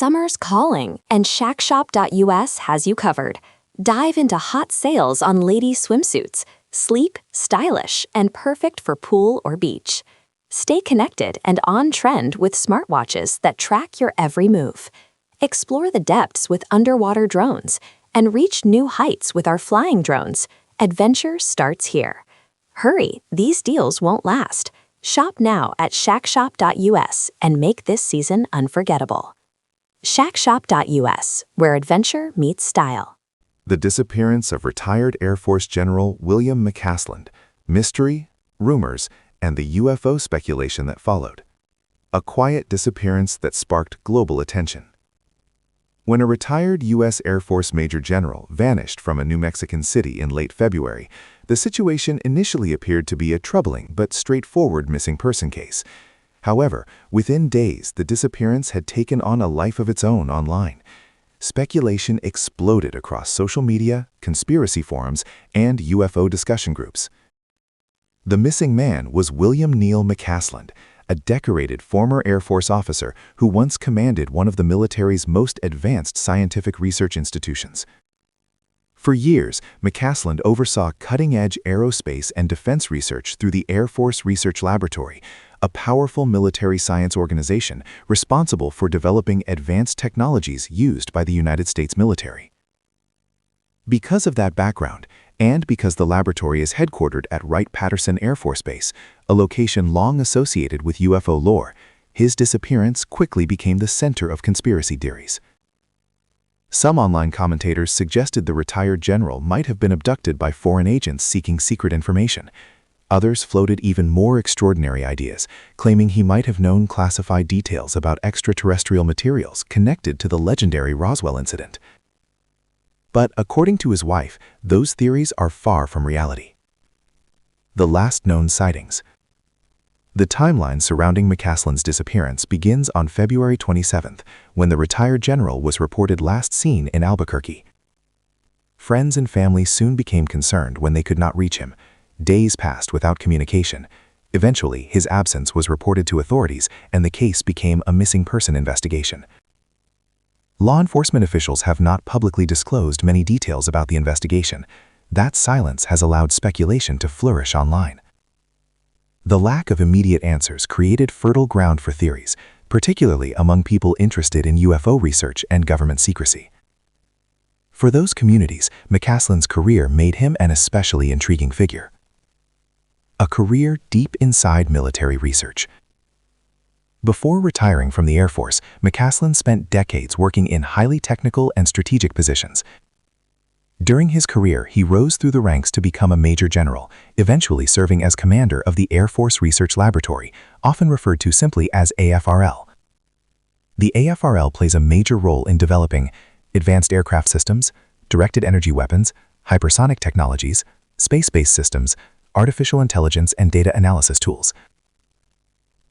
Summer's calling, and shackshop.us has you covered. Dive into hot sales on lady swimsuits, sleek, stylish, and perfect for pool or beach. Stay connected and on trend with smartwatches that track your every move. Explore the depths with underwater drones and reach new heights with our flying drones. Adventure starts here. Hurry, these deals won't last. Shop now at shackshop.us and make this season unforgettable. shackshop.us, where adventure meets style. The disappearance of retired Air Force General William McCasland, mystery, rumors, and the UFO speculation that followed. A quiet disappearance that sparked global attention. When a retired U.S. Air Force Major General vanished from a New Mexican city in late February, the situation initially appeared to be a troubling but straightforward missing person case. However, within days, the disappearance had taken on a life of its own online. Speculation exploded across social media, conspiracy forums, and UFO discussion groups. The missing man was William Neil McCasland, a decorated former Air Force officer who once commanded one of the military's most advanced scientific research institutions. For years, McCasland oversaw cutting-edge aerospace and defense research through the Air Force Research Laboratory, a powerful military science organization responsible for developing advanced technologies used by the United States military. Because of that background, and because the laboratory is headquartered at Wright-Patterson Air Force Base, a location long associated with UFO lore, his disappearance quickly became the center of conspiracy theories. Some online commentators suggested the retired general might have been abducted by foreign agents seeking secret information. Others floated even more extraordinary ideas, claiming he might have known classified details about extraterrestrial materials connected to the legendary Roswell incident. But according to his wife, those theories are far from reality. The last known sightings. The timeline surrounding McCasland's disappearance begins on February 27th, when the retired general was reported last seen in Albuquerque. Friends and family soon became concerned when they could not reach him. Days passed without communication. Eventually, his absence was reported to authorities, and the case became a missing person investigation. Law enforcement officials have not publicly disclosed many details about the investigation. That silence has allowed speculation to flourish online. The lack of immediate answers created fertile ground for theories, particularly among people interested in UFO research and government secrecy. For those communities, McCasland's career made him an especially intriguing figure. A career deep inside military research. Before retiring from the Air Force, McCasland spent decades working in highly technical and strategic positions. During his career, he rose through the ranks to become a major general, eventually serving as commander of the Air Force Research Laboratory, often referred to simply as AFRL. The AFRL plays a major role in developing advanced aircraft systems, directed energy weapons, hypersonic technologies, space-based systems, artificial intelligence, and data analysis tools.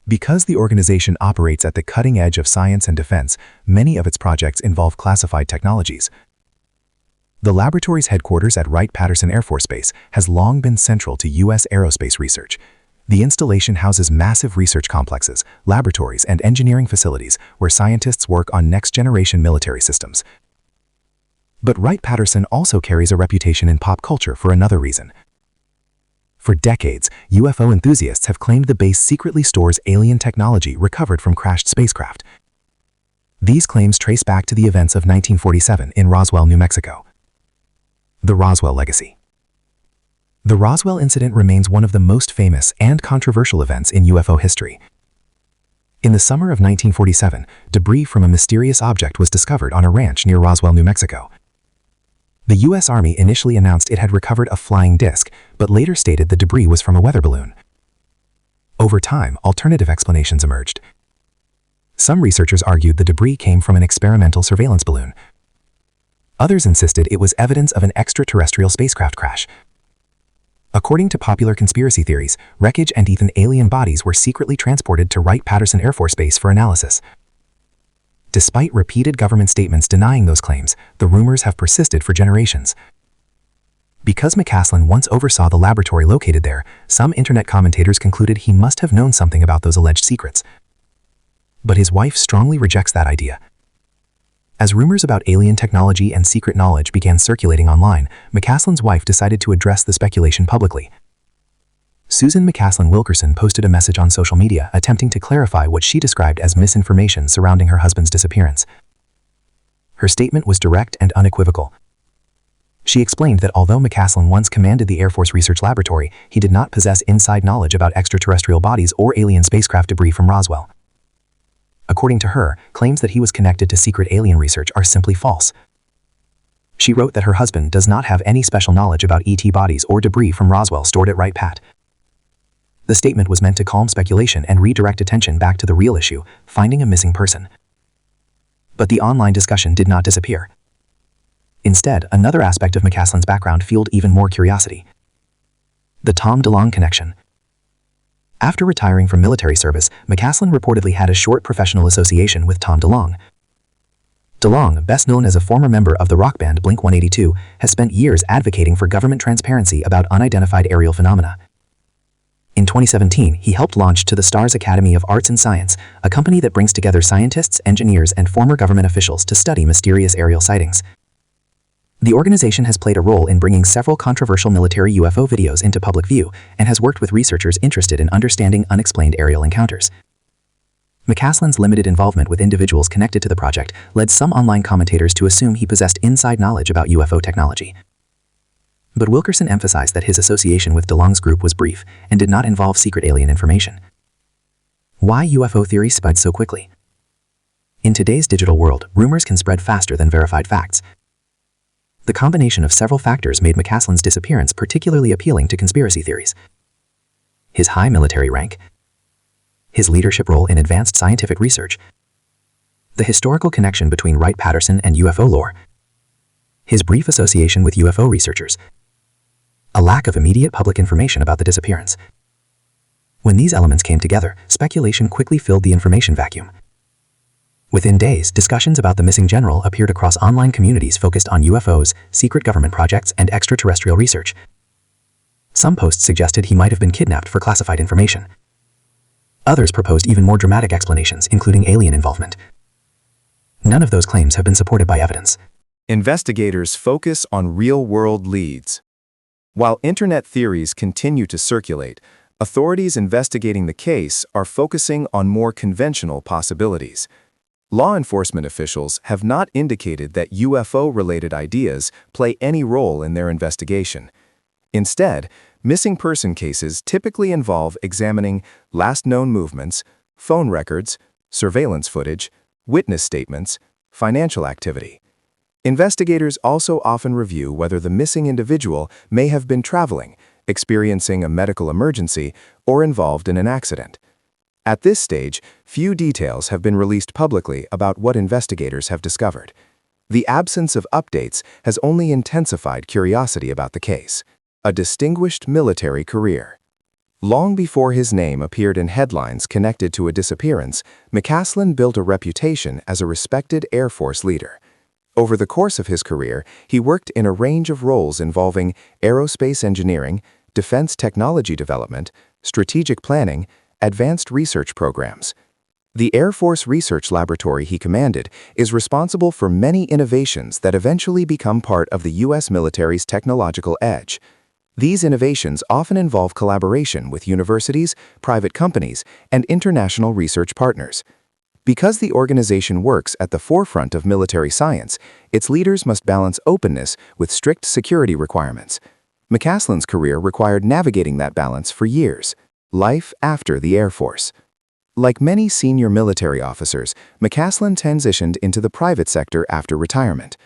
Because the organization operates at the cutting edge of science and defense, many of its projects involve classified technologies. The laboratory's headquarters at Wright-Patterson Air Force Base has long been central to U.S. aerospace research. The installation houses massive research complexes, laboratories, and engineering facilities where scientists work on next-generation military systems. But Wright-Patterson also carries a reputation in pop culture for another reason. For decades, UFO enthusiasts have claimed the base secretly stores alien technology recovered from crashed spacecraft. These claims trace back to the events of 1947 in Roswell, New Mexico. The Roswell legacy. The Roswell incident remains one of the most famous and controversial events in UFO history. In the summer of 1947, debris from a mysterious object was discovered on a ranch near Roswell, New Mexico. The U.S. Army initially announced it had recovered a flying disc, but later stated the debris was from a weather balloon. Over time, alternative explanations emerged. Some researchers argued the debris came from an experimental surveillance balloon. Others insisted it was evidence of an extraterrestrial spacecraft crash. According to popular conspiracy theories, wreckage and even alien bodies were secretly transported to Wright-Patterson Air Force Base for analysis. Despite repeated government statements denying those claims, the rumors have persisted for generations. Because McCasland once oversaw the laboratory located there, some internet commentators concluded he must have known something about those alleged secrets. But his wife strongly rejects that idea. As rumors about alien technology and secret knowledge began circulating online, McCasland's wife decided to address the speculation publicly. Susan McCasland Wilkerson posted a message on social media attempting to clarify what she described as misinformation surrounding her husband's disappearance. Her statement was direct and unequivocal. She explained that although McCasland once commanded the Air Force Research Laboratory, he did not possess inside knowledge about extraterrestrial bodies or alien spacecraft debris from Roswell. According to her, claims that he was connected to secret alien research are simply false. She wrote that her husband does not have any special knowledge about ET bodies or debris from Roswell stored at Wright-Pat. The statement was meant to calm speculation and redirect attention back to the real issue, finding a missing person. But the online discussion did not disappear. Instead, another aspect of McCasland's background fueled even more curiosity: the Tom DeLonge connection. After retiring from military service, McCasland reportedly had a short professional association with Tom DeLonge. DeLonge, best known as a former member of the rock band Blink-182, has spent years advocating for government transparency about unidentified aerial phenomena. In 2017, he helped launch To the Stars Academy of Arts and Science, a company that brings together scientists, engineers, and former government officials to study mysterious aerial sightings. The organization has played a role in bringing several controversial military UFO videos into public view and has worked with researchers interested in understanding unexplained aerial encounters. McCasland's limited involvement with individuals connected to the project led some online commentators to assume he possessed inside knowledge about UFO technology. But Wilkerson emphasized that his association with DeLonge's group was brief and did not involve secret alien information. Why UFO theories spread so quickly? In today's digital world, rumors can spread faster than verified facts. The combination of several factors made McCasland's disappearance particularly appealing to conspiracy theories. His high military rank, his leadership role in advanced scientific research, the historical connection between Wright-Patterson and UFO lore, his brief association with UFO researchers, a lack of immediate public information about the disappearance. When these elements came together, speculation quickly filled the information vacuum. Within days, discussions about the missing general appeared across online communities focused on UFOs, secret government projects, and extraterrestrial research. Some posts suggested he might have been kidnapped for classified information. Others proposed even more dramatic explanations, including alien involvement. None of those claims have been supported by evidence. Investigators focus on real-world leads. While internet theories continue to circulate, authorities investigating the case are focusing on more conventional possibilities. Law enforcement officials have not indicated that UFO-related ideas play any role in their investigation. Instead, missing person cases typically involve examining last known movements, phone records, surveillance footage, witness statements, financial activity. Investigators also often review whether the missing individual may have been traveling, experiencing a medical emergency, or involved in an accident. At this stage, few details have been released publicly about what investigators have discovered. The absence of updates has only intensified curiosity about the case. A distinguished military career. Long before his name appeared in headlines connected to a disappearance, McCasland built a reputation as a respected Air Force leader. Over the course of his career, he worked in a range of roles involving aerospace engineering, defense technology development, strategic planning, advanced research programs. The Air Force Research Laboratory he commanded is responsible for many innovations that eventually become part of the U.S. military's technological edge. These innovations often involve collaboration with universities, private companies, and international research partners. Because the organization works at the forefront of military science, its leaders must balance openness with strict security requirements. McCasland's career required navigating that balance for years. Life after the Air Force. Like many senior military officers, McCasland transitioned into the private sector after retirement.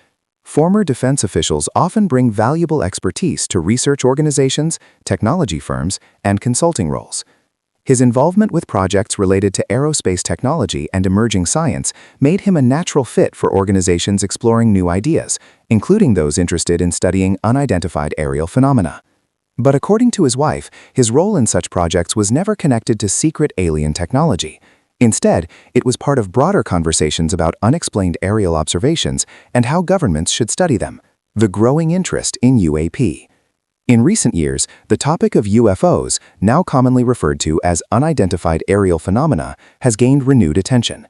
Former defense officials often bring valuable expertise to research organizations, technology firms, and consulting roles. His involvement with projects related to aerospace technology and emerging science made him a natural fit for organizations exploring new ideas, including those interested in studying unidentified aerial phenomena. But according to his wife, his role in such projects was never connected to secret alien technology. Instead, it was part of broader conversations about unexplained aerial observations and how governments should study them. The growing interest in UAP. In recent years, the topic of UFOs, now commonly referred to as unidentified aerial phenomena, has gained renewed attention.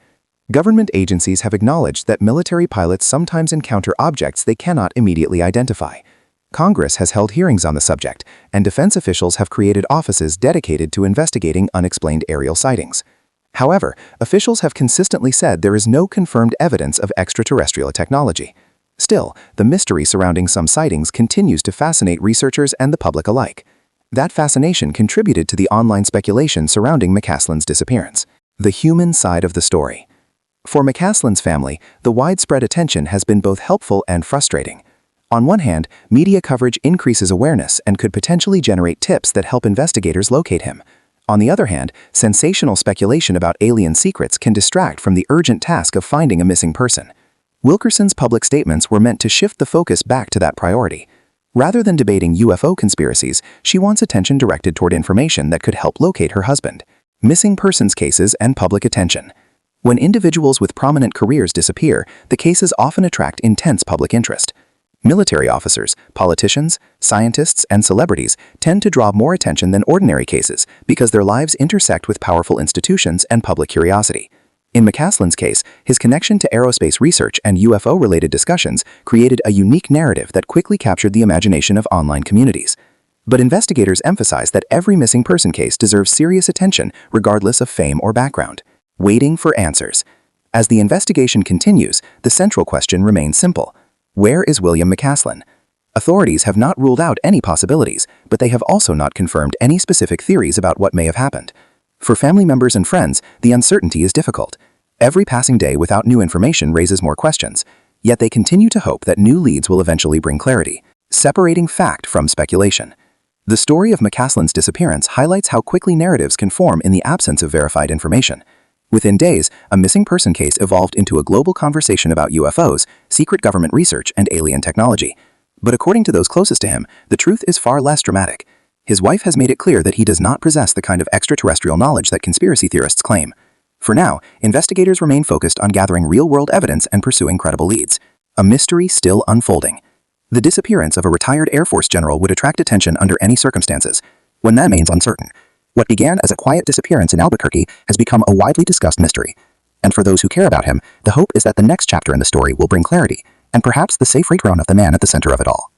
Government agencies have acknowledged that military pilots sometimes encounter objects they cannot immediately identify. Congress has held hearings on the subject, and defense officials have created offices dedicated to investigating unexplained aerial sightings. However, officials have consistently said there is no confirmed evidence of extraterrestrial technology. Still, the mystery surrounding some sightings continues to fascinate researchers and the public alike. That fascination contributed to the online speculation surrounding McCasland's disappearance. The human side of the story. For McCasland's family, the widespread attention has been both helpful and frustrating. On one hand, media coverage increases awareness and could potentially generate tips that help investigators locate him. On the other hand, sensational speculation about alien secrets can distract from the urgent task of finding a missing person. Wilkerson's public statements were meant to shift the focus back to that priority. Rather than debating UFO conspiracies, she wants attention directed toward information that could help locate her husband. Missing persons cases and public attention. When individuals with prominent careers disappear, the cases often attract intense public interest. Military officers, politicians, scientists, and celebrities tend to draw more attention than ordinary cases because their lives intersect with powerful institutions and public curiosity. In McCasland's case, his connection to aerospace research and UFO-related discussions created a unique narrative that quickly captured the imagination of online communities. But investigators emphasize that every missing person case deserves serious attention regardless of fame or background. Waiting for answers. As the investigation continues, the central question remains simple. Where is William McCasland? Authorities have not ruled out any possibilities, but they have also not confirmed any specific theories about what may have happened. For family members and friends, the uncertainty is difficult. Every passing day without new information raises more questions, yet they continue to hope that new leads will eventually bring clarity, separating fact from speculation. The story of McCasland's disappearance highlights how quickly narratives can form in the absence of verified information. Within days, a missing person case evolved into a global conversation about UFOs, secret government research, and alien technology. But according to those closest to him, the truth is far less dramatic. His wife has made it clear that he does not possess the kind of extraterrestrial knowledge that conspiracy theorists claim. For now, investigators remain focused on gathering real-world evidence and pursuing credible leads. A mystery still unfolding. The disappearance of a retired Air Force general would attract attention under any circumstances, when that remains uncertain. What began as a quiet disappearance in Albuquerque has become a widely discussed mystery. And for those who care about him, the hope is that the next chapter in the story will bring clarity, and perhaps the safe return of the man at the center of it all.